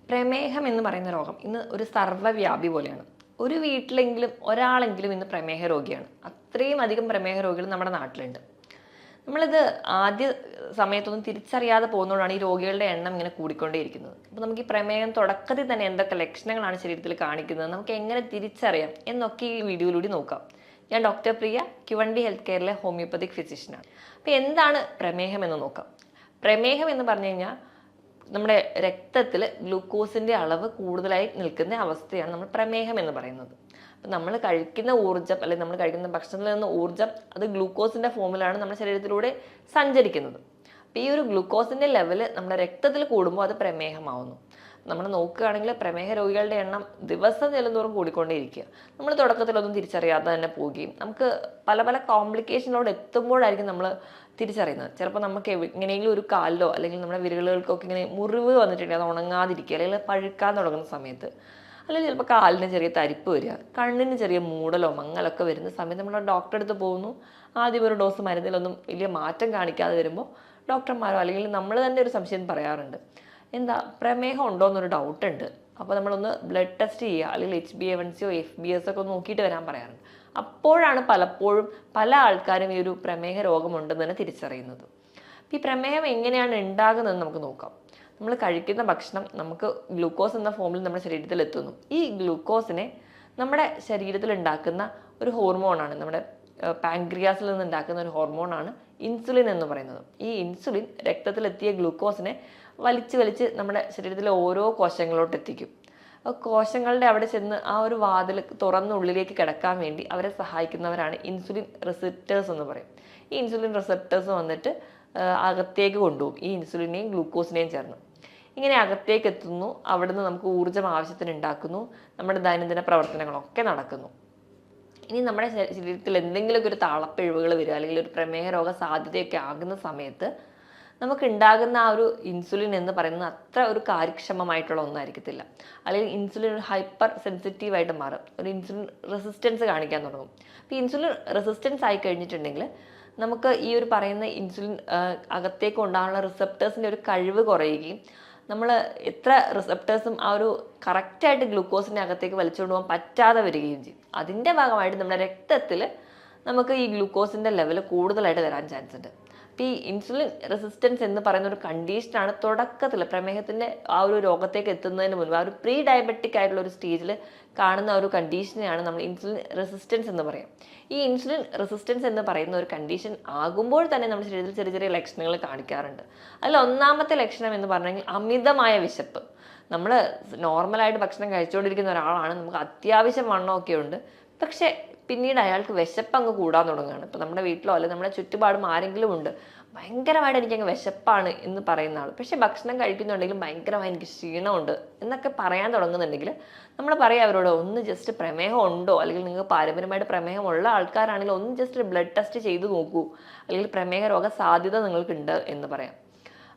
പ്രമേഹം എന്ന് പറയുന്ന രോഗം ഇന്ന് ഒരു സർവ്വവ്യാപി പോലെയാണ്. ഒരു വീട്ടിലെങ്കിലും ഒരാളെങ്കിലും ഇന്ന് പ്രമേഹ രോഗിയാണ്. അത്രയും അധികം പ്രമേഹ രോഗികൾ നമ്മുടെ നാട്ടിലുണ്ട്. നമ്മളിത് ആദ്യ സമയത്തൊന്നും തിരിച്ചറിയാതെ പോകുന്നതുകൊണ്ടാണ് ഈ രോഗികളുടെ എണ്ണം ഇങ്ങനെ കൂടിക്കൊണ്ടേയിരിക്കുന്നത്. അപ്പോൾ നമുക്ക് ഈ പ്രമേഹം തുടക്കത്തിൽ തന്നെ എന്തൊക്കെ ലക്ഷണങ്ങളാണ് ശരീരത്തിൽ കാണിക്കുന്നത്, നമുക്ക് എങ്ങനെ തിരിച്ചറിയാം എന്നൊക്കെ ഈ വീഡിയോയിലൂടെ നോക്കാം. ഞാൻ ഡോക്ടർ പ്രിയ, ക്യുവണ്ടി ഹെൽത്ത് കെയറിലെ ഹോമിയോപ്പതിക് ഫിസിഷ്യനാണ്. അപ്പോൾ എന്താണ് പ്രമേഹം എന്ന് നോക്കാം. പ്രമേഹം എന്ന് പറഞ്ഞു കഴിഞ്ഞാൽ നമ്മുടെ രക്തത്തിൽ ഗ്ലൂക്കോസിൻ്റെ അളവ് കൂടുതലായി നിൽക്കുന്ന അവസ്ഥയാണ് നമ്മൾ പ്രമേഹം എന്ന് പറയുന്നത്. അപ്പം നമ്മൾ കഴിക്കുന്ന ഊർജ്ജം അല്ലെങ്കിൽ നമ്മൾ കഴിക്കുന്ന ഭക്ഷണത്തിൽ നിന്ന് ഊർജ്ജം അത് ഗ്ലൂക്കോസിൻ്റെ ഫോമിലാണ് നമ്മുടെ ശരീരത്തിലൂടെ സഞ്ചരിക്കുന്നത്. അപ്പോൾ ഈ ഒരു ഗ്ലൂക്കോസിൻ്റെ ലെവൽ നമ്മുടെ രക്തത്തിൽ കൂടുമ്പോൾ അത് പ്രമേഹമാവുന്നു. നമ്മൾ നോക്കുകയാണെങ്കിൽ പ്രമേഹ രോഗികളുടെ എണ്ണം ദിവസം ചെല്ലുന്തോറും കൂടിക്കൊണ്ടേയിരിക്കുക. നമ്മൾ തുടക്കത്തിലൊന്നും തിരിച്ചറിയാതെ തന്നെ പോവുകയും നമുക്ക് പല പല കോംപ്ലിക്കേഷനിലോട് എത്തുമ്പോഴായിരിക്കും നമ്മൾ തിരിച്ചറിയുന്നത്. ചിലപ്പോൾ നമുക്ക് എങ്ങനെയെങ്കിലും ഒരു കാലിലോ അല്ലെങ്കിൽ നമ്മുടെ വിരലുകൾക്കൊക്കെ ഇങ്ങനെ മുറിവ് വന്നിട്ടുണ്ടെങ്കിൽ അത് ഉണങ്ങാതിരിക്കുക, അല്ലെങ്കിൽ പഴുക്കാൻ തുടങ്ങുന്ന സമയത്ത്, അല്ലെങ്കിൽ ചിലപ്പോൾ കാലിന് ചെറിയ തരിപ്പ് വരിക, കണ്ണിന് ചെറിയ മൂടലോ മങ്ങലൊക്കെ വരുന്ന സമയത്ത് നമ്മൾ ഡോക്ടറെ അടുത്ത് പോകുന്നു. ആദ്യം ഒരു ഡോസ് മരുന്നിലൊന്നും വലിയ മാറ്റം കാണിക്കാതെ വരുമ്പോൾ ഡോക്ടർമാരോ അല്ലെങ്കിൽ നമ്മൾ തന്നെ ഒരു സംശയം പറയാറുണ്ട്, എന്താ പ്രമേഹം ഉണ്ടോ എന്നൊരു ഡൗട്ട് ഉണ്ട്, അപ്പോൾ നമ്മളൊന്ന് ബ്ലഡ് ടെസ്റ്റ് ചെയ്യുക, അല്ലെങ്കിൽ HbA1cയോ FBS ഒക്കെ ഒന്ന് നോക്കിയിട്ട് വരാൻ പറയാറുണ്ട്. അപ്പോഴാണ് പലപ്പോഴും പല ആൾക്കാരും ഈ ഒരു പ്രമേഹ രോഗമുണ്ടെന്ന് തന്നെ തിരിച്ചറിയുന്നത്. ഈ പ്രമേഹം എങ്ങനെയാണ് ഉണ്ടാകുന്നതെന്ന് നമുക്ക് നോക്കാം. നമ്മൾ കഴിക്കുന്ന ഭക്ഷണം നമുക്ക് ഗ്ലൂക്കോസ് എന്ന ഫോമിൽ നമ്മുടെ ശരീരത്തിൽ എത്തുന്നു. ഈ ഗ്ലൂക്കോസിനെ നമ്മുടെ ശരീരത്തിൽ ഉണ്ടാക്കുന്ന ഒരു ഹോർമോണാണ്, നമ്മുടെ പാൻക്രിയാസിൽ നിന്ന് ഉണ്ടാക്കുന്ന ഒരു ഹോർമോണാണ് ഇൻസുലിൻ എന്ന് പറയുന്നത്. ഈ ഇൻസുലിൻ രക്തത്തിലെത്തിയ ഗ്ലൂക്കോസിനെ വലിച്ച് നമ്മുടെ ശരീരത്തിലെ ഓരോ കോശങ്ങളിലോട്ട് എത്തിക്കും. കോശങ്ങളുടെ അവിടെ ചെന്ന് ആ ഒരു വാതിൽ തുറന്നുള്ളിലേക്ക് കിടക്കാൻ വേണ്ടി അവരെ സഹായിക്കുന്നവരാണ് ഇൻസുലിൻ റിസപ്റ്റേഴ്സ് എന്ന് പറയും. ഈ ഇൻസുലിൻ റിസപ്റ്റേഴ്സ് വന്നിട്ട് അകത്തേക്ക് കൊണ്ടുപോകും ഈ ഇൻസുലിനെയും ഗ്ലൂക്കോസിനെയും ചേർന്ന്. ഇങ്ങനെ അകത്തേക്ക് എത്തുന്നു, അവിടുന്ന് നമുക്ക് ഊർജ്ജം ആവശ്യത്തിന് ഉണ്ടാക്കുന്നു, നമ്മുടെ ദൈനംദിന പ്രവർത്തനങ്ങളൊക്കെ നടക്കുന്നു. ഇനി നമ്മുടെ ശരീരത്തിൽ എന്തെങ്കിലുമൊക്കെ ഒരു താളപ്പിഴവുകൾ വരിക അല്ലെങ്കിൽ ഒരു പ്രമേഹ രോഗ സാധ്യതയൊക്കെ ആകുന്ന സമയത്ത് നമുക്ക് ഉണ്ടാകുന്ന ആ ഒരു ഇൻസുലിൻ എന്ന് പറയുന്നത് അത്ര ഒരു കാര്യക്ഷമമായിട്ടുള്ള ഒന്നായിരിക്കത്തില്ല. അല്ലെങ്കിൽ ഇൻസുലിൻ ഒരു ഹൈപ്പർ സെൻസിറ്റീവായിട്ട് മാറും, ഒരു ഇൻസുലിൻ റെസിസ്റ്റൻസ് കാണിക്കാൻ തുടങ്ങും. അപ്പോൾ ഇൻസുലിൻ റെസിസ്റ്റൻസ് ആയി കഴിഞ്ഞിട്ടുണ്ടെങ്കിൽ നമുക്ക് ഈ ഒരു പറയുന്ന ഇൻസുലിൻ അകത്തേക്ക് ഉണ്ടാകാനുള്ള റിസപ്റ്റേഴ്സിൻ്റെ ഒരു കഴിവ് കുറയുകയും നമ്മൾ എത്ര റിസപ്റ്റേഴ്സും ആ ഒരു കറക്റ്റായിട്ട് ഗ്ലൂക്കോസിൻ്റെ അകത്തേക്ക് വലിച്ചുകൊണ്ട് പോകാൻ പറ്റാതെ വരികയും ചെയ്യും. അതിൻ്റെ ഭാഗമായിട്ട് നമ്മുടെ രക്തത്തിൽ നമുക്ക് ഈ ഗ്ലൂക്കോസിൻ്റെ ലെവൽ കൂടുതലായിട്ട് വരാൻ ചാൻസ് ഉണ്ട്. അപ്പോൾ ഈ ഇൻസുലിൻ റെസിസ്റ്റൻസ് എന്ന് പറയുന്ന ഒരു കണ്ടീഷനാണ് തുടക്കത്തിൽ പ്രമേഹത്തിൻ്റെ ആ ഒരു രോഗത്തേക്ക് എത്തുന്നതിന് മുൻപ് ആ ഒരു പ്രീ ഡയബറ്റിക് ആയിട്ടുള്ള ഒരു സ്റ്റേജിൽ കാണുന്ന ഒരു കണ്ടീഷനെയാണ് നമ്മൾ ഇൻസുലിൻ റെസിസ്റ്റൻസ് എന്ന് പറയാം. ഈ ഇൻസുലിൻ റെസിസ്റ്റൻസ് എന്ന് പറയുന്ന ഒരു കണ്ടീഷൻ ആകുമ്പോൾ തന്നെ നമ്മുടെ ശരീരത്തിൽ ചെറിയ ചെറിയ ലക്ഷണങ്ങൾ കാണിക്കാറുണ്ട്. അതിൽ ഒന്നാമത്തെ ലക്ഷണം എന്ന് പറഞ്ഞെങ്കിൽ അമിതമായ വിശപ്പ്. നമ്മൾ നോർമലായിട്ട് ഭക്ഷണം കഴിച്ചുകൊണ്ടിരിക്കുന്ന ഒരാളാണ്, നമുക്ക് അത്യാവശ്യം വണ്ണമൊക്കെ ഉണ്ട്, പക്ഷേ പിന്നീട് അയാൾക്ക് വിശപ്പ് അങ്ങ് കൂടാൻ തുടങ്ങുകയാണ്. ഇപ്പം നമ്മുടെ വീട്ടിലോ അല്ലെങ്കിൽ നമ്മുടെ ചുറ്റുപാടും ആരെങ്കിലും ഉണ്ട്, ഭയങ്കരമായിട്ട് എനിക്കങ്ങ് വിശപ്പാണ് എന്ന് പറയുന്ന ആൾ, പക്ഷേ ഭക്ഷണം കഴിക്കുന്നുണ്ടെങ്കിലും ഭയങ്കരമായി എനിക്ക് ക്ഷീണമുണ്ട് എന്നൊക്കെ പറയാൻ തുടങ്ങുന്നുണ്ടെങ്കിൽ നമ്മൾ പറയാം അവരോട്, ഒന്ന് ജസ്റ്റ് പ്രമേഹം ഉണ്ടോ, അല്ലെങ്കിൽ നിങ്ങൾക്ക് പാരമ്പര്യമായിട്ട് പ്രമേഹമുള്ള ആൾക്കാരാണെങ്കിൽ ഒന്ന് ജസ്റ്റ് ബ്ലഡ് ടെസ്റ്റ് ചെയ്ത് നോക്കൂ, അല്ലെങ്കിൽ പ്രമേഹ രോഗ സാധ്യത നിങ്ങൾക്കുണ്ട് എന്ന് പറയാം.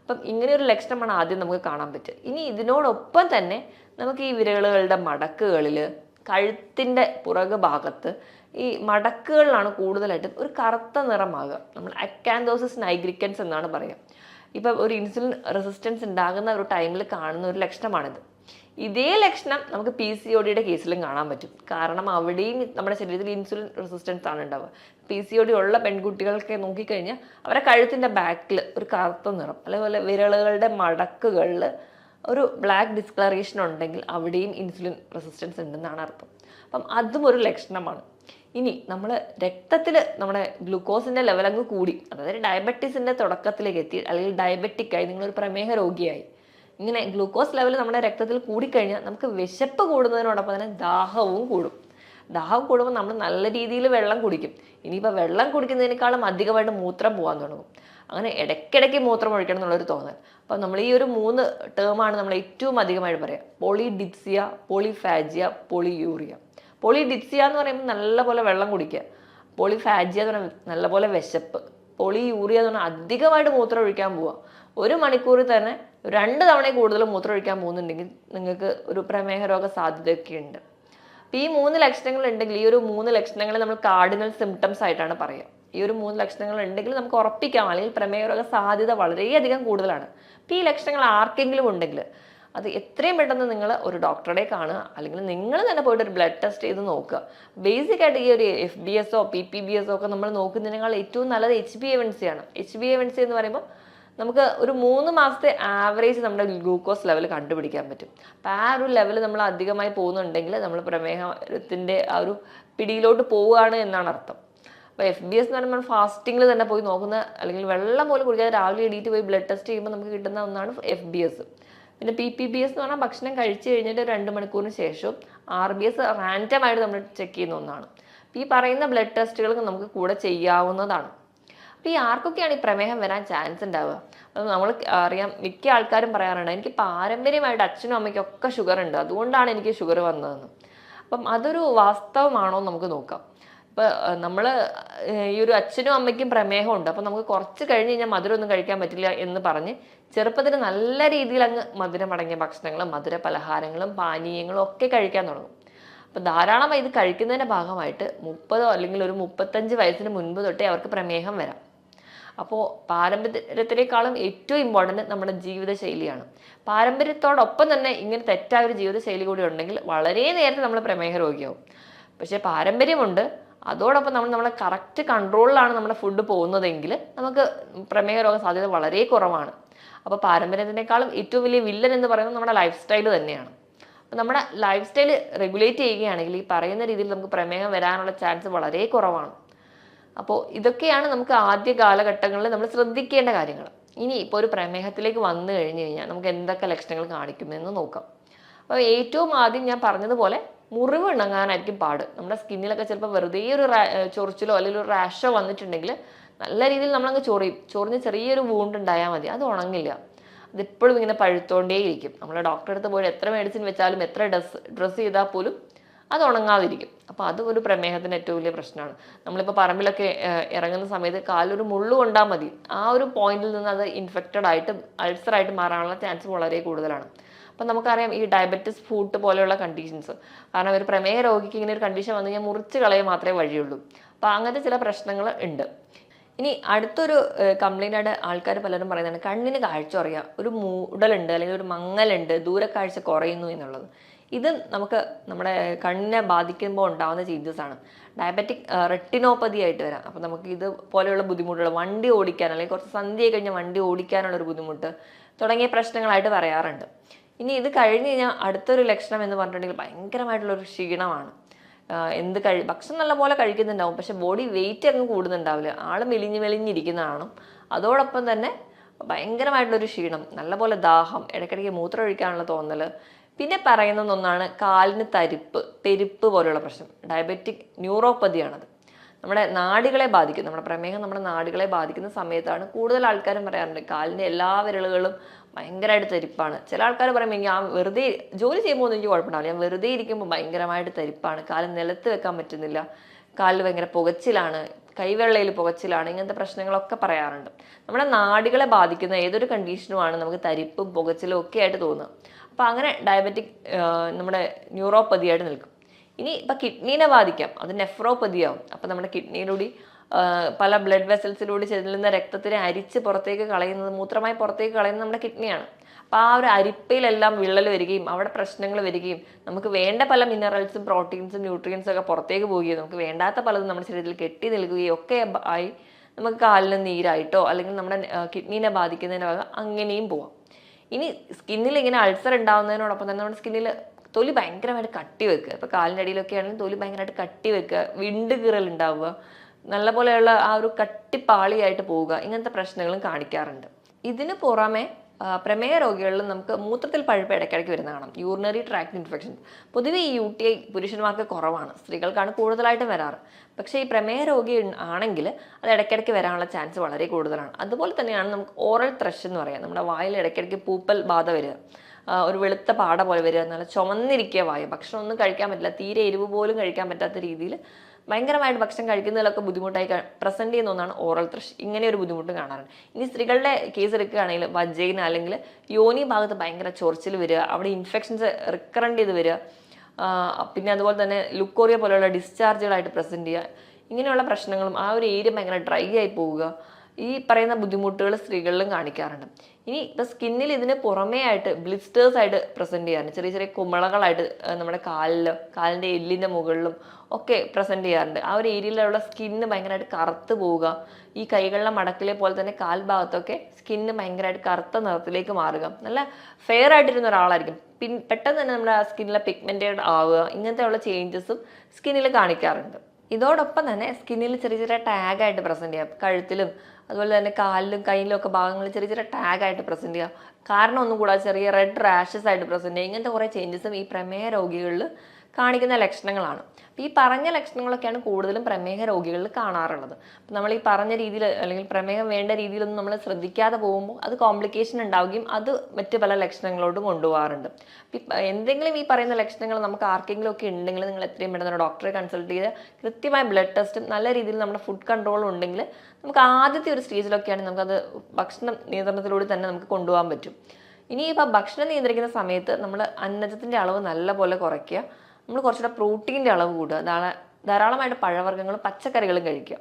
അപ്പം ഇങ്ങനെയൊരു ലക്ഷണമാണ് ആദ്യം നമുക്ക് കാണാൻ പറ്റുക. ഇനി ഇതിനോടൊപ്പം തന്നെ നമുക്ക് ഈ വിരലുകളുടെ മടക്കുകളിൽ, കഴുത്തിൻ്റെ പുറകു ഭാഗത്ത് ഈ മടക്കുകളിലാണ് കൂടുതലായിട്ടും ഒരു കറുത്ത നിറമാകുക. നമ്മൾ അക്കാന്തോസിസ് നൈഗ്രിക്കൻസ് എന്നാണ് പറയുക. ഇപ്പം ഒരു ഇൻസുലിൻ റെസിസ്റ്റൻസ് ഉണ്ടാകുന്ന ഒരു ടൈമിൽ കാണുന്ന ഒരു ലക്ഷണമാണിത്. ഇതേ ലക്ഷണം നമുക്ക് PCODയുടെ കേസിലും കാണാൻ പറ്റും. കാരണം അവിടെയും നമ്മുടെ ശരീരത്തിൽ ഇൻസുലിൻ റെസിസ്റ്റൻസ് ആണ് ഉണ്ടാവുക. PCOD ഉള്ള പെൺകുട്ടികൾക്ക് നോക്കിക്കഴിഞ്ഞാൽ അവരുടെ കഴുത്തിൻ്റെ ബാക്കിൽ ഒരു കറുത്ത നിറം, അതേപോലെ വിരലുകളുടെ മടക്കുകളിൽ ഒരു ബ്ലാക്ക് ഡിസ്കളറേഷൻ ഉണ്ടെങ്കിൽ അവിടെയും ഇൻസുലിൻ റെസിസ്റ്റൻസ് ഉണ്ടെന്നാണ് അർത്ഥം. അപ്പം അതും ഒരു ലക്ഷണമാണ്. ഇനി നമ്മൾ രക്തത്തിൽ നമ്മുടെ ഗ്ലൂക്കോസിൻ്റെ ലെവൽ അങ്ങ് കൂടി, അതായത് ഡയബറ്റീസിൻ്റെ തുടക്കത്തിലേക്ക് എത്തി, അല്ലെങ്കിൽ ഡയബറ്റിക്കായി, നിങ്ങളൊരു പ്രമേഹ രോഗിയായി, ഇങ്ങനെ ഗ്ലൂക്കോസ് ലെവൽ നമ്മുടെ രക്തത്തിൽ കൂടിക്കഴിഞ്ഞാൽ നമുക്ക് വിശപ്പ് കൂടുന്നതിനോടൊപ്പം തന്നെ ദാഹവും കൂടും. ദാഹം കൂടുമ്പോൾ നമ്മൾ നല്ല രീതിയിൽ വെള്ളം കുടിക്കും. ഇനിയിപ്പോൾ വെള്ളം കുടിക്കുന്നതിനേക്കാളും അധികമായിട്ട് മൂത്രം പോകാൻ തുടങ്ങും. അങ്ങനെ ഇടയ്ക്കിടയ്ക്ക് മൂത്രം ഒഴിക്കണം എന്നുള്ളൊരു തോന്നൽ. അപ്പോൾ നമ്മൾ ഈ ഒരു 3 ടേമാണ് നമ്മൾ ഏറ്റവും അധികമായിട്ട് പറയാം: പോളിഡിപ്സിയ, പോളിഫാജിയ, പോളിയൂറിയ. പോളിഡിപ്സിയ എന്ന് പറയുമ്പോൾ നല്ലപോലെ വെള്ളം കുടിക്കുക, പോളിഫാജിയ എന്ന് പറയുമ്പോൾ നല്ലപോലെ വിശപ്പ്, പോളിയൂറിയ എന്ന് പറഞ്ഞാൽ അധികമായിട്ട് മൂത്രം ഒഴിക്കാൻ പോവുക. 1 മണിക്കൂറിൽ തന്നെ 2 തവണ കൂടുതൽ മൂത്രം ഒഴിക്കാൻ പോകുന്നുണ്ടെങ്കിൽ നിങ്ങൾക്ക് ഒരു പ്രമേഹ രോഗ സാധ്യതയൊക്കെ ഉണ്ട്. അപ്പോൾ ഈ 3 ലക്ഷണങ്ങൾ ഉണ്ടെങ്കിൽ, ഈ ഒരു 3 ലക്ഷണങ്ങളെ നമ്മൾ കാർഡിനൽ സിംറ്റംസ് ആയിട്ടാണ് പറയുക. ഈ ഒരു 3 ലക്ഷണങ്ങൾ ഉണ്ടെങ്കിൽ നമുക്ക് ഉറപ്പിക്കാം, അല്ലെങ്കിൽ പ്രമേഹ രോഗ സാധ്യത വളരെയധികം കൂടുതലാണ്. അപ്പോൾ ഈ ലക്ഷണങ്ങൾ ആർക്കെങ്കിലും ഉണ്ടെങ്കിൽ അത് എത്രയും പെട്ടെന്ന് നിങ്ങൾ ഒരു ഡോക്ടറെ കാണുക, അല്ലെങ്കിൽ നിങ്ങൾ തന്നെ പോയിട്ട് ഒരു ബ്ലഡ് ടെസ്റ്റ് ചെയ്ത് നോക്കുക. ബേസിക് ആയിട്ട് ഈ ഒരു FBS PPBS ഒക്കെ നമ്മൾ നോക്കുന്നതിനേക്കാൾ ഏറ്റവും നല്ലത് HbA1c ആണ്. HbA1c എന്ന് പറയുമ്പോൾ നമുക്ക് ഒരു 3 മാസത്തെ ആവറേജ് നമ്മുടെ ഗ്ലൂക്കോസ് ലെവൽ കണ്ടുപിടിക്കാൻ പറ്റും. അപ്പോൾ ആ ഒരു ലെവൽ നമ്മൾ അധികമായി പോകുന്നുണ്ടെങ്കിൽ നമ്മൾ പ്രമേഹത്തിൻ്റെ ആ ഒരു പിടിയിലോട്ട് പോവുകയാണ് എന്നാണ് അർത്ഥം. അപ്പോൾ FBS എന്ന് പറയുമ്പോൾ ഫാസ്റ്റിങ്ങിൽ തന്നെ പോയി നോക്കുന്ന, അല്ലെങ്കിൽ വെള്ളം പോലും കുടിക്കാതെ രാവിലെ എണീറ്റ് പോയി ബ്ലഡ് ടെസ്റ്റ് ചെയ്യുമ്പോൾ നമുക്ക് കിട്ടുന്ന ഒന്നാണ് FBS. പിന്നെ PPBS എന്ന് പറഞ്ഞാൽ ഭക്ഷണം കഴിച്ച് കഴിഞ്ഞിട്ട് 2 മണിക്കൂറിന് ശേഷം RBS റാൻഡമായിട്ട് നമ്മൾ ചെക്ക് ചെയ്യുന്ന ഒന്നാണ്. ഈ പറയുന്ന ബ്ലഡ് ടെസ്റ്റുകൾ നമുക്ക് കൂടെ ചെയ്യാവുന്നതാണ്. അപ്പോൾ ഈ ആർക്കൊക്കെയാണ് ഈ പ്രമേഹം വരാൻ ചാൻസ് ഉണ്ടാവുക? അപ്പം നമ്മൾ അറിയാം, മിക്ക ആൾക്കാരും പറയാറുണ്ട് എനിക്ക് പാരമ്പര്യമായിട്ട് അച്ഛനും അമ്മയ്ക്കും ഒക്കെ ഷുഗർ ഉണ്ട്, അതുകൊണ്ടാണ് എനിക്ക് ഷുഗർ വന്നതെന്ന്. അപ്പം അതൊരു വാസ്തവമാണോ എന്ന് നമുക്ക് നോക്കാം. ഇപ്പം നമ്മൾ ഈ ഒരു അച്ഛനും അമ്മയ്ക്കും പ്രമേഹമുണ്ട്, അപ്പം നമുക്ക് കുറച്ച് കഴിഞ്ഞ് കഴിഞ്ഞാൽ മധുരമൊന്നും കഴിക്കാൻ പറ്റില്ല എന്ന് പറഞ്ഞ് ചെറുപ്പത്തിൽ നല്ല രീതിയിൽ അങ്ങ് മധുരമടങ്ങിയ ഭക്ഷണങ്ങളും മധുര പലഹാരങ്ങളും പാനീയങ്ങളും ഒക്കെ കഴിക്കാൻ തുടങ്ങും. അപ്പം ധാരാളമായി ഇത് കഴിക്കുന്നതിൻ്റെ ഭാഗമായിട്ട് 30 അല്ലെങ്കിൽ ഒരു 35 വയസ്സിന് മുൻപ് തൊട്ടേ അവർക്ക് പ്രമേഹം വരാം. അപ്പോൾ പാരമ്പര്യത്തിനേക്കാളും ഏറ്റവും ഇമ്പോർട്ടൻറ്റ് നമ്മുടെ ജീവിതശൈലിയാണ്. പാരമ്പര്യത്തോടൊപ്പം തന്നെ ഇങ്ങനെ തെറ്റായ ഒരു ജീവിതശൈലി കൂടി ഉണ്ടെങ്കിൽ വളരെ നേരത്തെ നമ്മൾ പ്രമേഹ രോഗിയാവും. പക്ഷേ പാരമ്പര്യമുണ്ട്, അതോടൊപ്പം നമ്മളെ കറക്റ്റ് കൺട്രോളിലാണ് നമ്മുടെ ഫുഡ് പോകുന്നതെങ്കിൽ നമുക്ക് പ്രമേഹ രോഗ സാധ്യത വളരെ കുറവാണ്. അപ്പോൾ പാരമ്പര്യത്തിനേക്കാളും ഏറ്റവും വലിയ വില്ലൻ എന്ന് പറയുന്നത് നമ്മുടെ ലൈഫ് സ്റ്റൈൽ തന്നെയാണ്. അപ്പോൾ നമ്മുടെ ലൈഫ് സ്റ്റൈൽ റെഗുലേറ്റ് ചെയ്യുകയാണെങ്കിൽ ഈ പറയുന്ന രീതിയിൽ നമുക്ക് പ്രമേഹം വരാനുള്ള ചാൻസ് വളരെ കുറവാണ്. അപ്പോൾ ഇതൊക്കെയാണ് നമുക്ക് ആദ്യ കാലഘട്ടങ്ങളിൽ നമ്മൾ ശ്രദ്ധിക്കേണ്ട കാര്യങ്ങൾ. ഇനി ഇപ്പോൾ ഒരു പ്രമേഹത്തിലേക്ക് വന്നു കഴിഞ്ഞ് കഴിഞ്ഞാൽ നമുക്ക് എന്തൊക്കെ ലക്ഷണങ്ങൾ കാണിക്കുമെന്ന് നോക്കാം. അപ്പോൾ ഏറ്റവും ആദ്യം ഞാൻ പറഞ്ഞതുപോലെ മുറിവ് ഉണങ്ങാനായിരിക്കും പാട്. നമ്മുടെ സ്കിന്നിലൊക്കെ ചിലപ്പോൾ വെറുതെ ഒരു ചൊറിച്ചിലോ അല്ലെങ്കിൽ ഒരു റാഷോ വന്നിട്ടുണ്ടെങ്കിൽ നല്ല രീതിയിൽ നമ്മളങ്ങ് ചൊറിഞ്ഞ് ചെറിയൊരു വൂണ്ട് ഉണ്ടായാൽ മതി, അത് ഉണങ്ങില്ല. അതിപ്പോഴും ഇങ്ങനെ പഴുത്തോണ്ടേയിരിക്കും. നമ്മൾ ഡോക്ടറെ അടുത്ത് പോയി എത്ര മെഡിസിൻ വെച്ചാലും എത്ര ഡ്രസ്സ് ചെയ്താൽ പോലും അത് ഉണങ്ങാതിരിക്കും. അപ്പോൾ അത് ഒരു പ്രമേഹത്തിന് ഏറ്റവും വലിയ പ്രശ്നമാണ്. നമ്മളിപ്പോൾ പറമ്പിലൊക്കെ ഇറങ്ങുന്ന സമയത്ത് കാലൊരു മുള്ളു കൊണ്ടാൽ മതി, ആ ഒരു പോയിന്റിൽ നിന്ന് അത് ഇൻഫെക്റ്റഡ് ആയിട്ട് അൾസറായിട്ട് മാറാനുള്ള ചാൻസ് വളരെ കൂടുതലാണ്. അപ്പം നമുക്കറിയാം ഈ ഡയബറ്റിസ് ഫുഡ് പോലെയുള്ള കണ്ടീഷൻസ്, കാരണം ഒരു പ്രമേഹ രോഗിക്ക് ഇങ്ങനെ ഒരു കണ്ടീഷൻ വന്നു കഴിഞ്ഞാൽ മുറിച്ച് കളയാൻ മാത്രമേ വഴിയുള്ളൂ. അപ്പോൾ അങ്ങനത്തെ ചില പ്രശ്നങ്ങൾ ഉണ്ട്. ഇനി അടുത്തൊരു കംപ്ലൈൻ്റ് ആയിട്ട് ആൾക്കാർ പലരും പറയുന്നതാണ് കണ്ണിന് കാഴ്ച കുറയുക, ഒരു മൂടലുണ്ട് അല്ലെങ്കിൽ ഒരു മങ്ങലുണ്ട്, ദൂരക്കാഴ്ച കുറയുന്നു എന്നുള്ളത്. ഇത് നമുക്ക് നമ്മുടെ കണ്ണിനെ ബാധിക്കുമ്പോൾ ഉണ്ടാകുന്ന ചേഞ്ചസ് ആണ്. ഡയബറ്റിക് റെറ്റിനോപ്പതി ആയിട്ട് വരാം. അപ്പോൾ നമുക്ക് ഇത് പോലെയുള്ള ബുദ്ധിമുട്ടുകൾ, വണ്ടി ഓടിക്കാൻ അല്ലെങ്കിൽ കുറച്ച് സന്ധ്യ കഴിഞ്ഞാൽ വണ്ടി ഓടിക്കാനുള്ളൊരു ബുദ്ധിമുട്ട് തുടങ്ങിയ പ്രശ്നങ്ങളായിട്ട് പറയാറുണ്ട്. ഇനി ഇത് കഴിഞ്ഞ് കഴിഞ്ഞാൽ അടുത്തൊരു ലക്ഷണം എന്ന് പറഞ്ഞിട്ടുണ്ടെങ്കിൽ ഭയങ്കരമായിട്ടുള്ളൊരു ക്ഷീണമാണ്. ഭക്ഷണം നല്ലപോലെ കഴിക്കുന്നുണ്ടാവും, പക്ഷെ ബോഡി വെയിറ്റ് അങ്ങ് കൂടുന്നുണ്ടാവില്ല, ആൾ മെലിഞ്ഞിരിക്കുന്നതാണ്. അതോടൊപ്പം തന്നെ ഭയങ്കരമായിട്ടുള്ളൊരു ക്ഷീണം, നല്ലപോലെ ദാഹം, ഇടയ്ക്കിടയ്ക്ക് മൂത്രം ഒഴിക്കാനുള്ള തോന്നൽ. പിന്നെ പറയുന്ന ഒന്നാണ് കാലിന് തെരിപ്പ് പോലെയുള്ള പ്രശ്നം. ഡയബറ്റിക് ന്യൂറോപ്പതിയാണത്. നമ്മുടെ നാഡികളെ ബാധിക്കും. നമ്മുടെ പ്രമേഹം നമ്മുടെ നാഡികളെ ബാധിക്കുന്ന സമയത്താണ് കൂടുതൽ ആൾക്കാരും പറയാറുണ്ട് കാലിൻ്റെ എല്ലാ വിരലുകളും ഭയങ്കരമായിട്ട് തെരിപ്പാണ്. ചില ആൾക്കാർ പറയുമ്പോൾ ഞാൻ വെറുതെ ജോലി ചെയ്യുമ്പോൾ ഒന്നും എനിക്ക് കുഴപ്പമുണ്ടാവില്ല, ഞാൻ വെറുതെ ഇരിക്കുമ്പോൾ ഭയങ്കരമായിട്ട് തെരിപ്പാണ്, കാല് നിലത്ത് വെക്കാൻ പറ്റുന്നില്ല, കാലിൽ ഭയങ്കര പുകച്ചിലാണ്, കൈവെള്ളയിൽ പുകച്ചിലാണ്, ഇങ്ങനത്തെ പ്രശ്നങ്ങളൊക്കെ പറയാറുണ്ട്. നമ്മുടെ നാഡികളെ ബാധിക്കുന്ന ഏതൊരു കണ്ടീഷനുമാണ് നമുക്ക് തരിപ്പും പുകച്ചിലും ഒക്കെ ആയിട്ട് തോന്നുക. അപ്പോൾ അങ്ങനെ ഡയബറ്റിക് നമ്മുടെ ന്യൂറോപ്പതിയായിട്ട് നിൽക്കും. ഇനി ഇപ്പം കിഡ്നീനെ ബാധിക്കാം, അത് നെഫ്രോപ്പതിയാവും. അപ്പം നമ്മുടെ കിഡ്നിയിലൂടെ പല ബ്ലഡ് വെസൽസിലൂടെ ചെല്ലുന്ന രക്തത്തിനെ അരിച്ച് പുറത്തേക്ക് കളയുന്നത്, മൂത്രമായി പുറത്തേക്ക് കളയുന്നത് നമ്മുടെ കിഡ്നിയാണ്. അപ്പോൾ ആ ഒരു അരിപ്പയിലെല്ലാം വിള്ളൽ വരികയും അവിടെ പ്രശ്നങ്ങൾ വരികയും നമുക്ക് വേണ്ട പല മിനറൽസും പ്രോട്ടീൻസും ന്യൂട്രിയൻസും ഒക്കെ പുറത്തേക്ക് പോവുകയും നമുക്ക് വേണ്ടാത്ത പലതും നമ്മുടെ ശരീരത്തിൽ കെട്ടി നിൽക്കുകയും ഒക്കെ ആയി നമുക്ക് കാലിന് നീരായിട്ടോ അല്ലെങ്കിൽ നമ്മുടെ കിഡ്നീനെ ബാധിക്കുന്നതിന് ഭാഗം അങ്ങനെയും പോവാം. ഇനി സ്കിന്നിൽ ഇങ്ങനെ അൾസർ ഉണ്ടാകുന്നതിനോടൊപ്പം തന്നെ നമ്മുടെ സ്കിന്നിൽ തൊലി ഭയങ്കരമായിട്ട് കട്ടി വെക്കുക. ഇപ്പോൾ കാലിൻ്റെ അടിയിലൊക്കെ ആണെങ്കിൽ തൊലി ഭയങ്കരമായിട്ട് കട്ടി വെക്കുക, വിണ്ട് കീറൽ ഉണ്ടാവുക, നല്ല പോലെയുള്ള ആ ഒരു കട്ടിപ്പാളിയായിട്ട് പോവുക, ഇങ്ങനത്തെ പ്രശ്നങ്ങളും കാണിക്കാറുണ്ട്. ഇതിന് പുറമെ പ്രമേഹ രോഗികളിൽ നമുക്ക് മൂത്രത്തിൽ പഴുപ്പ് ഇടയ്ക്കിടയ്ക്ക് വരുന്ന കാണാം, യൂറിനറി ട്രാക്ട് ഇൻഫെക്ഷൻ. പൊതുവെ ഈ UTI പുരുഷന്മാർക്ക് കുറവാണ്, സ്ത്രീകൾക്കാണ് കൂടുതലായിട്ടും വരാറ്. പക്ഷേ ഈ പ്രമേഹ രോഗി ആണെങ്കിൽ അത് ഇടയ്ക്കിടയ്ക്ക് വരാനുള്ള ചാൻസ് വളരെ കൂടുതലാണ്. അതുപോലെ തന്നെയാണ് നമുക്ക് ഓറൽ ത്രഷ് എന്ന് പറയാം, നമ്മുടെ വായിൽ ഇടയ്ക്കിടയ്ക്ക് പൂപ്പൽ ബാധ വരിക, ഒരു വെളുത്ത പാട പോലെ വരിക, നല്ല ചുമന്നിരിക്കുക വായ, ഭക്ഷണം ഒന്നും കഴിക്കാൻ പറ്റില്ല, തീരെ എരിവ് പോലും കഴിക്കാൻ പറ്റാത്ത രീതിയിൽ ഭയങ്കരമായിട്ട് ഭക്ഷണം കഴിക്കുന്നതിലൊക്കെ ബുദ്ധിമുട്ടായി പ്രസൻറ്റ് ചെയ്യുന്ന ഒന്നാണ് ഓറൽ ത്രഷ്. ഇങ്ങനെ ഒരു ബുദ്ധിമുട്ട് കാണാറുണ്ട്. ഇനി സ്ത്രീകളുടെ കേസ് എടുക്കുകയാണെങ്കിൽ വജൈന അല്ലെങ്കിൽ യോനി ഭാഗത്ത് ഭയങ്കര ചൊറിച്ചിൽ വരിക, അവിടെ ഇൻഫെക്ഷൻസ് റിക്കറൻ്റ് ചെയ്ത് വരിക, പിന്നെ അതുപോലെ തന്നെ ലുക്കോറിയ പോലെയുള്ള ഡിസ്ചാർജുകളായിട്ട് പ്രസൻറ്റ് ചെയ്യുക, ഇങ്ങനെയുള്ള പ്രശ്നങ്ങളും ആ ഒരു ഏരിയ ഭയങ്കര ഡ്രൈ ആയി പോവുക, ഈ പറയുന്ന ബുദ്ധിമുട്ടുകൾ സ്ത്രീകളിലും കാണിക്കാറുണ്ട്. ഇനി ഇപ്പം സ്കിന്നിൽ ഇതിന് പുറമേ ആയിട്ട് ബ്ലിസ്റ്റേഴ്സ് ആയിട്ട് പ്രസന്റ് ചെയ്യാറുണ്ട്. ചെറിയ ചെറിയ കുമിളകളായിട്ട് നമ്മുടെ കാലിൻ്റെ എല്ലിൻ്റെ മുകളിലും ഒക്കെ പ്രസന്റ് ചെയ്യാറുണ്ട്. ആ ഒരു ഏരിയയിലുള്ള സ്കിന്ന് ഭയങ്കരമായിട്ട് കറുത്ത് പോവുക, ഈ കൈകളിലെ മടക്കിലെ പോലെ തന്നെ കാൽഭാഗത്തൊക്കെ സ്കിന്ന് ഭയങ്കരമായിട്ട് കറുത്ത നിറത്തിലേക്ക് മാറുക, നല്ല ഫെയർ ആയിട്ടിരുന്ന ഒരാളായിരിക്കും, പെട്ടെന്ന് തന്നെ നമ്മുടെ സ്കിന്നിലെ പിഗ്മെന്റഡ് ആവുക, ഇങ്ങനത്തെയുള്ള ചേഞ്ചസും സ്കിന്നിൽ കാണിക്കാറുണ്ട്. ഇതോടൊപ്പം തന്നെ സ്കിന്നിൽ ചെറിയ ചെറിയ ടാഗായിട്ട് പ്രസന്റ് ചെയ്യാം, കഴുത്തിലും അതുപോലെ തന്നെ കാലിലും കയ്യിലും ഒക്കെ ഭാഗങ്ങളിൽ ചെറിയ ചെറിയ ടാഗായിട്ട് പ്രസന്റ് ചെയ്യുക, കാരണം ഒന്നും കൂടാതെ ചെറിയ റെഡ് റാഷസ് ആയിട്ട് പ്രസന്റ് ചെയ്യുക, ഇങ്ങനത്തെ കുറേ ചേഞ്ചസും ഈ പ്രമേഹ രോഗികളിൽ കാണിക്കുന്ന ലക്ഷണങ്ങളാണ്. അപ്പോൾ ഈ പറഞ്ഞ ലക്ഷണങ്ങളൊക്കെയാണ് കൂടുതലും പ്രമേഹ രോഗികളിൽ കാണാറുള്ളത്. അപ്പം നമ്മൾ ഈ പറഞ്ഞ രീതിയിൽ അല്ലെങ്കിൽ പ്രമേഹം വേണ്ട രീതിയിലൊന്നും നമ്മൾ ശ്രദ്ധിക്കാതെ പോകുമ്പോൾ അത് കോംപ്ലിക്കേഷൻ ഉണ്ടാവുകയും അത് മറ്റ് പല ലക്ഷണങ്ങളോടും കൊണ്ടുപോകാറുണ്ട്. എന്തെങ്കിലും ഈ പറയുന്ന ലക്ഷണങ്ങൾ നമുക്ക് ആർക്കെങ്കിലും ഒക്കെ ഉണ്ടെങ്കിൽ നിങ്ങൾ എത്രയും പെട്ടെന്ന് ഡോക്ടറെ കൺസൾട്ട് ചെയ്ത് കൃത്യമായ ബ്ലഡ് ടെസ്റ്റും നല്ല രീതിയിൽ നമ്മുടെ ഫുഡ് കൺട്രോളും ഉണ്ടെങ്കിൽ നമുക്ക് ആദ്യത്തെ ഒരു സ്റ്റേജിലൊക്കെയാണ് നമുക്കത് ഭക്ഷണ നിയന്ത്രണത്തിലൂടെ തന്നെ നമുക്ക് കൊണ്ടുപോകാൻ പറ്റും. ഇനി ഇപ്പം ഭക്ഷണം നിയന്ത്രിക്കുന്ന സമയത്ത് നമ്മൾ അന്നജത്തിൻ്റെ അളവ് നല്ലപോലെ കുറയ്ക്കുക, നമ്മൾ കുറച്ചുകൂടെ പ്രോട്ടീൻ്റെ അളവ് കൂടുക, ധാരാളമായിട്ട് പഴവർഗ്ഗങ്ങളും പച്ചക്കറികളും കഴിക്കുക.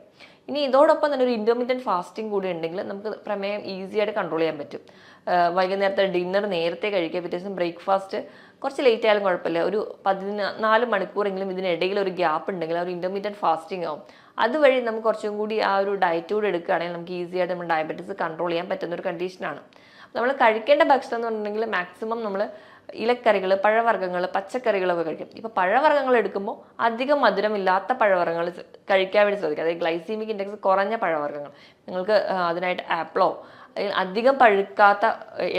ഇനി ഇതോടൊപ്പം തന്നെ ഒരു ഇൻ്റർമീഡിയറ്റ് ഫാസ്റ്റിംഗ് കൂടി ഉണ്ടെങ്കിൽ നമുക്ക് പ്രമേയം ഈസി ആയിട്ട് കൺട്രോൾ ചെയ്യാൻ പറ്റും. വൈകുന്നേരത്തെ ഡിന്നർ നേരത്തെ കഴിക്കുക, പിറ്റേ ദിവസം ബ്രേക്ക്ഫാസ്റ്റ് കുറച്ച് ലേറ്റ് ആയാലും കുഴപ്പമില്ല, ഒരു 14 മണിക്കൂറെങ്കിലും ഇതിനിടയിൽ ഒരു ഗ്യാപ്പ് ഉണ്ടെങ്കിൽ ആ ഒരു ഇൻ്റർമീഡിയറ്റ് ഫാസ്റ്റിംഗ് ആവും. അതുവഴി നമുക്ക് കുറച്ചും കൂടി ആ ഒരു ഡയറ്റ് കൂടി എടുക്കുകയാണെങ്കിൽ നമുക്ക് ഈസി ആയിട്ട് നമ്മൾ ഡയബറ്റീസ് കൺട്രോൾ ചെയ്യാൻ പറ്റുന്ന ഒരു കണ്ടീഷനാണ്. നമ്മൾ കഴിക്കേണ്ട ഭക്ഷണം എന്ന് പറഞ്ഞിട്ടുണ്ടെങ്കിൽ മാക്സിമം നമ്മൾ ഇലക്കറികൾ, പഴവർഗ്ഗങ്ങൾ, പച്ചക്കറികളൊക്കെ കഴിക്കും. ഇപ്പോൾ പഴവർഗ്ഗങ്ങൾ എടുക്കുമ്പോൾ അധികം മധുരമില്ലാത്ത പഴവർഗ്ഗങ്ങൾ കഴിക്കാൻ വേണ്ടി ശ്രദ്ധിക്കുക, അതായത് ഗ്ലൈസീമിക് ഇൻഡെക്സ് കുറഞ്ഞ പഴവർഗ്ഗങ്ങൾ. നിങ്ങൾക്ക് അതിനായിട്ട് ആപ്പിളോ അല്ലെങ്കിൽ അധികം പഴുക്കാത്ത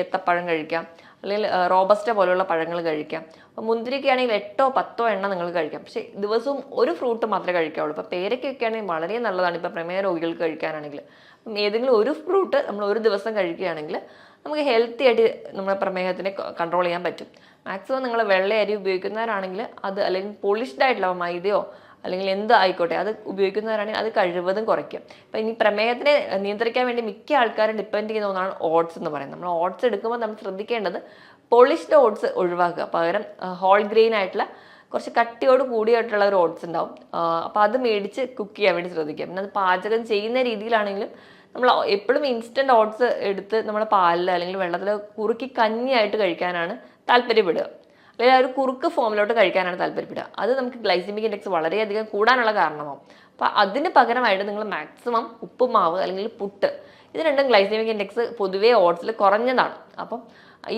ഏത്തപ്പഴം കഴിക്കാം, അല്ലെങ്കിൽ റോബസ്റ്റ പോലുള്ള പഴങ്ങൾ കഴിക്കാം. അപ്പോൾ മുന്തിരിക്ക ആണെങ്കിൽ 8-10 എണ്ണം നിങ്ങൾ കഴിക്കാം, പക്ഷേ ദിവസവും ഒരു ഫ്രൂട്ട് മാത്രമേ കഴിക്കാവുള്ളൂ. ഇപ്പോൾ പേരയ്ക്കൊക്കെ ആണെങ്കിൽ വളരെ നല്ലതാണ് ഇപ്പോൾ പ്രമേഹ രോഗികൾക്ക് കഴിക്കാനാണെങ്കിൽ. അപ്പം ഏതെങ്കിലും ഒരു ഫ്രൂട്ട് നമ്മൾ ഒരു ദിവസം കഴിക്കുകയാണെങ്കിൽ നമുക്ക് ഹെൽത്തി ആയിട്ട് നമ്മുടെ പ്രമേഹത്തിനെ കൺട്രോൾ ചെയ്യാൻ പറ്റും. മാക്സിമം നിങ്ങൾ വെള്ള അരി ഉപയോഗിക്കുന്നവരാണെങ്കിൽ അത്, അല്ലെങ്കിൽ പോളിഷ്ഡ് ആയിട്ടുള്ള മൈദയോ അല്ലെങ്കിൽ എന്ത് ആയിക്കോട്ടെ അത് ഉപയോഗിക്കുന്നവരാണെങ്കിൽ അത് കഴിവതും കുറയ്ക്കും. അപ്പം ഇനി പ്രമേഹത്തിനെ നിയന്ത്രിക്കാൻ വേണ്ടി മിക്ക ആൾക്കാരും ഡിപ്പെൻഡ് ചെയ്യുന്ന ഒന്നാണ് ഓട്സ് എന്ന് പറയുന്നത്. നമ്മൾ ഓട്സ് എടുക്കുമ്പോൾ നമ്മൾ ശ്രദ്ധിക്കേണ്ടത് പോളിഷ്ഡ് ഓട്സ് ഒഴിവാക്കുക, പകരം ഹോൾ ഗ്രെയിൻ ആയിട്ടുള്ള കുറച്ച് കട്ടിയോട് കൂടിയായിട്ടുള്ള ഒരു ഓട്സ് ഉണ്ടാവും, അപ്പോൾ അത് മേടിച്ച് കുക്ക് ചെയ്യാൻ വേണ്ടി ശ്രദ്ധിക്കുക. പിന്നെ അത് പാചകം ചെയ്യുന്ന രീതിയിലാണെങ്കിലും നമ്മൾ എപ്പോഴും ഇൻസ്റ്റൻറ്റ് ഓട്സ് എടുത്ത് നമ്മുടെ പാലിൽ അല്ലെങ്കിൽ വെള്ളത്തിൽ കുറുക്കി കഞ്ഞിയായിട്ട് കഴിക്കാനാണ് താല്പര്യപ്പെടുക, അല്ലെങ്കിൽ ആ ഒരു കുറുക്ക് ഫോമിലോട്ട് കഴിക്കാനാണ് താല്പര്യപ്പെടുക. അത് നമുക്ക് ഗ്ലൈസിമിക് ഇൻഡെക്സ് വളരെയധികം കൂടാനുള്ള കാരണമാവും. അപ്പോൾ അതിന് പകരമായിട്ട് നിങ്ങൾ മാക്സിമം ഉപ്പുമാവ് അല്ലെങ്കിൽ പുട്ട്, ഇത് രണ്ടും ഗ്ലൈസിമിക് ഇൻഡെക്സ് പൊതുവേ ഓട്സിൽ കുറഞ്ഞതാണ്. അപ്പം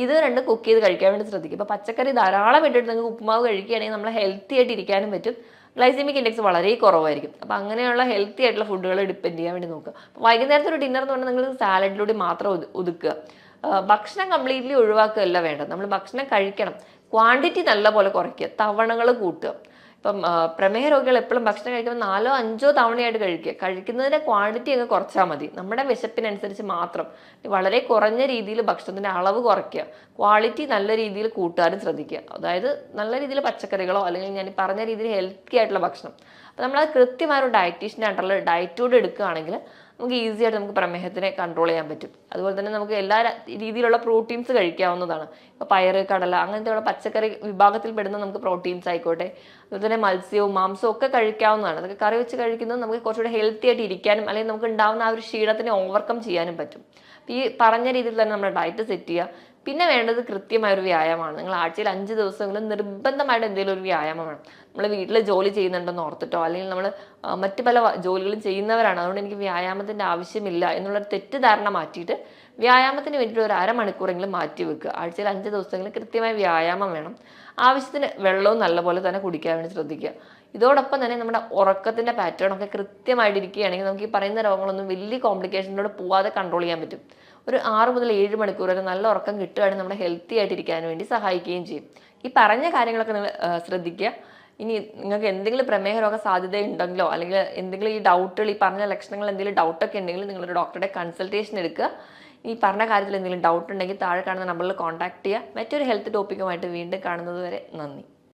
ഇത് രണ്ടും കുക്ക് ചെയ്ത് കഴിക്കാൻ വേണ്ടി ശ്രദ്ധിക്കും. ഇപ്പോൾ പച്ചക്കറി ധാരാളം ഇട്ടിട്ട് നിങ്ങൾക്ക് ഉപ്പുമാവ് കഴിക്കുകയാണെങ്കിൽ നമ്മൾ ഹെൽത്തി ആയിട്ട് ഇരിക്കാനും പറ്റും, ഗ്ലൈസിമിക് ഇൻഡെക്സ് വളരെ കുറവായിരിക്കും. അപ്പോൾ അങ്ങനെയുള്ള ഹെൽത്തി ആയിട്ടുള്ള ഫുഡുകൾ ഡിപ്പെൻഡ് ചെയ്യാൻ വേണ്ടി നോക്കുക. വൈകുന്നേരത്തെ ഒരു ഡിന്നർ എന്ന് പറഞ്ഞാൽ നിങ്ങൾ സാലഡിലൂടെ മാത്രം ഒതുക്കുക, ഭക്ഷണം കംപ്ലീറ്റ്ലി ഒഴിവാക്കുകയല്ല വേണ്ടത്. നമ്മൾ ഭക്ഷണം കഴിക്കണം, ക്വാണ്ടിറ്റി നല്ലപോലെ കുറയ്ക്കുക, തവണകൾ കൂട്ടുക. ഇപ്പം പ്രമേഹ രോഗികൾ എപ്പോഴും ഭക്ഷണം കഴിക്കുമ്പോൾ 4-5 തവണയായിട്ട് കഴിക്കുന്നതിൻ്റെ ക്വാണ്ടിറ്റി അങ്ങ് കുറച്ചാൽ മതി. നമ്മുടെ വിശപ്പിനനുസരിച്ച് മാത്രം വളരെ കുറഞ്ഞ രീതിയിൽ ഭക്ഷണത്തിൻ്റെ അളവ് കുറയ്ക്കുക, ക്വാളിറ്റി നല്ല രീതിയിൽ കൂട്ടാനും ശ്രദ്ധിക്കുക. അതായത് നല്ല രീതിയിൽ പച്ചക്കറികളോ അല്ലെങ്കിൽ ഞാൻ പറഞ്ഞ രീതിയിൽ ഹെൽത്തി ആയിട്ടുള്ള ഭക്ഷണം. അപ്പോൾ നമ്മളത് കൃത്യമായ ഒരു ഡയറ്റീഷ്യനായിട്ടുള്ള ഡയറ്റോട് എടുക്കുകയാണെങ്കിൽ നമുക്ക് ഈസി ആയിട്ട് നമുക്ക് പ്രമേഹത്തിനെ കൺട്രോൾ ചെയ്യാൻ പറ്റും. അതുപോലെ തന്നെ നമുക്ക് എല്ലാ രീതിയിലുള്ള പ്രോട്ടീൻസ് കഴിക്കാവുന്നതാണ്. ഇപ്പോൾ പയറ്, കടല അങ്ങനത്തെയുള്ള പച്ചക്കറി വിഭാഗത്തിൽ പെടുന്ന നമുക്ക് പ്രോട്ടീൻസ് ആയിക്കോട്ടെ, അതുപോലെ തന്നെ മത്സ്യവും മാംസവും ഒക്കെ കഴിക്കാവുന്നതാണ്. അതൊക്കെ കറി വെച്ച് കഴിക്കുന്നത് നമുക്ക് കുറച്ചുകൂടെ ഹെൽത്തി ആയിട്ട് ഇരിക്കാനും അല്ലെങ്കിൽ നമുക്ക് ഉണ്ടാകുന്ന ആ ഒരു ക്ഷീണത്തിനെ ഓവർകം ചെയ്യാനും പറ്റും. ഈ പറഞ്ഞ രീതിയിൽ തന്നെ നമ്മുടെ ഡയറ്റ് സെറ്റ് ചെയ്യുക. പിന്നെ വേണ്ടത് കൃത്യമായൊരു വ്യായാമമാണ്. നിങ്ങൾ ആഴ്ചയിൽ 5 ദിവസമെങ്കിലും നിർബന്ധമായിട്ട് എന്തെങ്കിലും ഒരു വ്യായാമം വേണം. നമ്മൾ വീട്ടിൽ ജോലി ചെയ്യുന്നുണ്ടെന്ന് ഓർത്തിട്ടോ അല്ലെങ്കിൽ നമ്മൾ മറ്റു പല ജോലികളും ചെയ്യുന്നവരാണ്, അതുകൊണ്ട് എനിക്ക് വ്യായാമത്തിൻ്റെ ആവശ്യമില്ല എന്നുള്ളൊരു തെറ്റിദ്ധാരണ മാറ്റിയിട്ട് വ്യായാമത്തിന് വേണ്ടിയിട്ട് ഒരു അരമണിക്കൂറെങ്കിലും മാറ്റി വെക്കുക. ആഴ്ചയിൽ 5 ദിവസമെങ്കിലും കൃത്യമായ വ്യായാമം വേണം. ആവശ്യത്തിന് വെള്ളവും നല്ലപോലെ തന്നെ കുടിക്കാൻ വേണ്ടി ശ്രദ്ധിക്കുക. ഇതോടൊപ്പം തന്നെ നമ്മുടെ ഉറക്കത്തിൻ്റെ പാറ്റേൺ ഒക്കെ കൃത്യമായിട്ട് ഇരിക്കുകയാണെങ്കിൽ നമുക്ക് ഈ പറയുന്ന രോഗങ്ങളൊന്നും വലിയ കോംപ്ലിക്കേഷനിലൂടെ പോവാതെ കൺട്രോൾ ചെയ്യാൻ പറ്റും. ഒരു 6 മുതൽ 7 മണിക്കൂർ വരെ നല്ല ഉറക്കം കിട്ടുകയാണെങ്കിൽ നമ്മുടെ ഹെൽത്തി ആയിട്ട് ഇരിക്കാൻ വേണ്ടി സഹായിക്കുകയും ചെയ്യും. ഈ പറഞ്ഞ കാര്യങ്ങളൊക്കെ നിങ്ങൾ ശ്രദ്ധിക്കുക. ഇനി നിങ്ങൾക്ക് എന്തെങ്കിലും പ്രമേഹ രോഗ സാധ്യത ഉണ്ടെങ്കിലോ അല്ലെങ്കിൽ എന്തെങ്കിലും ഈ ഡൗട്ടുകൾ, ഈ പറഞ്ഞ ലക്ഷണങ്ങൾ എന്തെങ്കിലും ഡൗട്ടൊക്കെ ഉണ്ടെങ്കിൽ നിങ്ങളൊരു ഡോക്ടറുടെ കൺസൾട്ടേഷൻ എടുക്കുക. ഈ പറഞ്ഞ കാര്യത്തിൽ എന്തെങ്കിലും ഡൗട്ട് ഉണ്ടെങ്കിൽ താഴെ കാണുന്ന നമ്പറിൽ കോൺടാക്ട് ചെയ്യുക. മറ്റൊരു ഹെൽത്ത് ടോപ്പിക്കുമായിട്ട് വീണ്ടും കാണുന്നത് വരെ നന്ദി.